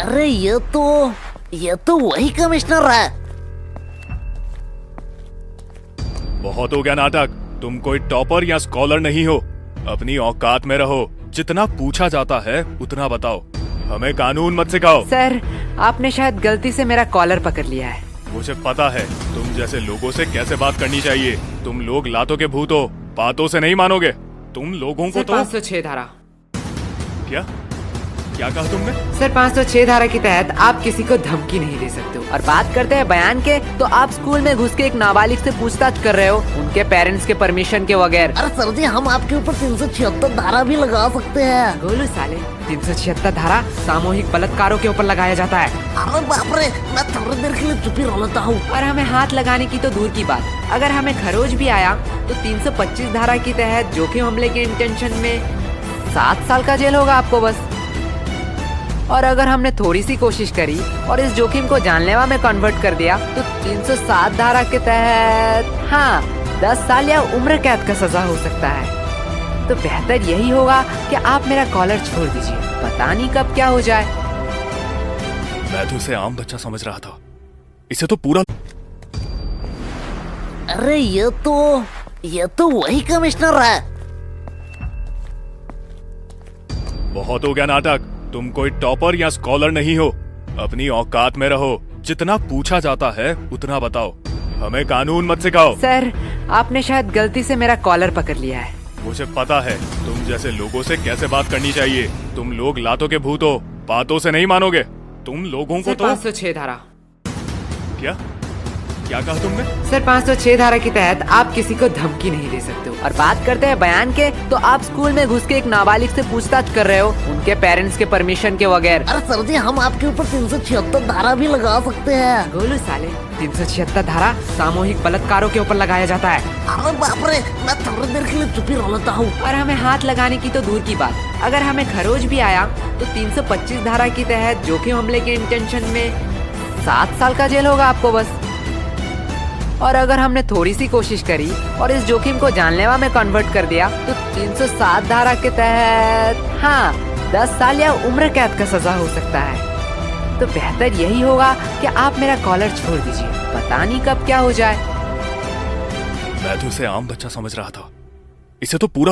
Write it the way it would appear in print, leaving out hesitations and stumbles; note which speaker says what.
Speaker 1: अरे ये तो वही कमिश्नर है।
Speaker 2: बहुत हो गया नाटक। तुम कोई टॉपर या स्कॉलर नहीं हो। अपनी औकात में रहो। जितना पूछा जाता है उतना बताओ। हमें कानून मत सिखाओ।
Speaker 3: सर, आपने शायद गलती से मेरा कॉलर पकड़ लिया है।
Speaker 2: मुझे पता है तुम जैसे लोगों से कैसे बात करनी चाहिए। तुम लोग लातों के भूत हो, बातों से नहीं मानोगे। तुम लोगों को
Speaker 3: सर,
Speaker 2: तो
Speaker 3: 506 धारा।
Speaker 2: क्या क्या कहा तुमने?
Speaker 3: सर, 506 धारा के तहत आप किसी को धमकी नहीं दे सकते हो। और बात करते हैं बयान के, तो आप स्कूल में घुस के एक नाबालिग से पूछताछ कर रहे हो, उनके पेरेंट्स के परमिशन के बगैर।
Speaker 1: अरे सर जी, हम आपके ऊपर 376 धारा भी लगा सकते हैं।
Speaker 3: गोलू साले, 376 धारा सामूहिक बलात्कारों के ऊपर लगाया जाता है।
Speaker 1: अरे बाप रे, मैं थोड़ी देर के लिए चुप ही रह लेता हूँ।
Speaker 3: और हमें हाथ लगाने की तो दूर की बात, अगर हमें खरोच भी आया तो 325 धारा के तहत जोखिम हमले के इंटेंशन में 7 साल का जेल होगा आपको बस। और अगर हमने थोड़ी सी कोशिश करी और इस जोखिम को जानलेवा में कन्वर्ट कर दिया तो 307 धारा के तहत 10 साल या उम्र कैद का सजा हो सकता है। तो बेहतर यही होगा कि आप मेरा कॉलर छोड़ दीजिए, पता नहीं कब क्या हो जाए।
Speaker 2: मैं तो उसे आम बच्चा समझ रहा था, इसे तो पूरा।
Speaker 1: अरे ये तो वही कमिश्नर है।
Speaker 2: बहुत हो गया नाटक। तुम कोई टॉपर या स्कॉलर नहीं हो। अपनी औकात में रहो। जितना पूछा जाता है उतना बताओ। हमें कानून मत सिखाओ।
Speaker 3: सर, आपने शायद गलती से मेरा कॉलर पकड़ लिया है।
Speaker 2: मुझे पता है तुम जैसे लोगों से कैसे बात करनी चाहिए। तुम लोग लातों के भूत हो, बातों से नहीं मानोगे। तुम लोगों को
Speaker 3: सर,
Speaker 2: तो
Speaker 3: 506 धारा।
Speaker 2: क्या क्या कहा तुमने?
Speaker 3: सर, 506 धारा के तहत आप किसी को धमकी नहीं दे सकते हो। और बात करते हैं बयान के, तो आप स्कूल में घुस के एक नाबालिग से पूछताछ कर रहे हो, उनके पेरेंट्स के परमिशन के बगैर।
Speaker 1: अरे सर जी, हम आपके ऊपर 376 धारा भी लगा सकते हैं।
Speaker 3: गोलू साले, 376 धारा सामूहिक बलात्कारों के ऊपर लगाया जाता है।
Speaker 1: अरे बाप रे, मैं थोड़ी देर के लिए चुप ही रह लेता हूँ।
Speaker 3: और हमें हाथ लगाने की तो दूर की बात, अगर हमें खरोच भी आया तो 325 धारा के तहत जोखिम हमले के इंटेंशन में 7 साल का जेल होगा आपको बस। और अगर हमने थोड़ी सी कोशिश करी और इस जोखिम को जानलेवा में कन्वर्ट कर दिया तो 307 धारा के तहत 10 साल या उम्र कैद का सजा हो सकता है। तो बेहतर यही होगा कि आप मेरा कॉलर छोड़ दीजिए, पता नहीं कब क्या हो जाए।
Speaker 2: मैं तो उसे आम बच्चा समझ रहा था, इसे तो पूरा